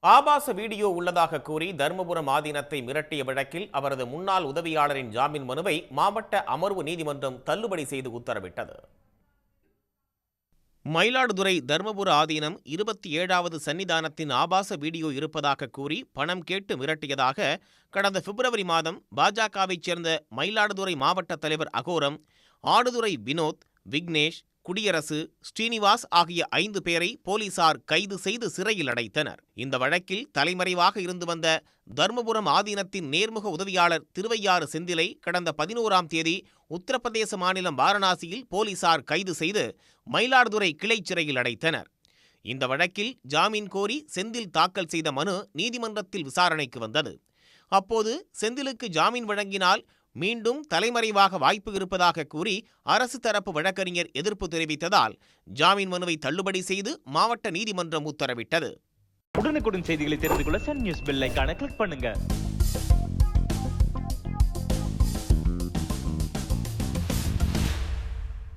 ஆபாச வீடியோ உள்ளதாக கூறி தருமபுரம் ஆதீனத்தை மிரட்டிய வழக்கில் அவரது முன்னாள் உதவியாளரின் ஜாமீன் மனுவை மாவட்ட அமர்வு நீதிமன்றம் தள்ளுபடி செய்து உத்தரவிட்டது. மயிலாடுதுறை தர்மபுர ஆதீனம் 27வது சன்னிதானத்தின் ஆபாச வீடியோ இருப்பதாக கூறி பணம் கேட்டு மிரட்டியதாக கடந்த பிப்ரவரி மாதம் பாஜகவைச் சேர்ந்த மயிலாடுதுறை மாவட்ட தலைவர் அகோரம், ஆடுதுறை வினோத், விக்னேஷ், குடியரசு, ஸ்ரீனிவாஸ் ஆகிய 5 பேரை போலீசார் கைது செய்து சிறையில் அடைத்தனர். இந்த வழக்கில் தலைமறைவாக இருந்து வந்த தர்மபுரம் ஆதீனத்தின் நேர்முக உதவியாளர் திருவையாறு செந்திலை கடந்த 11ஆம் தேதி உத்தரப்பிரதேச மாநிலம் வாரணாசியில் போலீசார் கைது செய்து மயிலாடுதுறை கிளை சிறையில் அடைத்தனர். இந்த வழக்கில் ஜாமீன் கோரி செந்தில் தாக்கல் செய்த மனு நீதிமன்றத்தில் விசாரணைக்கு வந்தது. அப்போது செந்திலுக்கு ஜாமீன் வழங்கினால் மீண்டும் தலைமறைவாக வாய்ப்பு இருப்பதாக கூறி அரசு தரப்பு வழக்கறிஞர் எதிர்ப்பு தெரிவித்ததால் ஜாமீன் மனுவை தள்ளுபடி செய்து மாவட்ட நீதிமன்றம் உத்தரவிட்டது. உடனுக்குடன் செய்திகளை தெரிந்து கொள்ள சன் நியூஸ் பெல் ஐகானை கிளிக் பண்ணுங்க.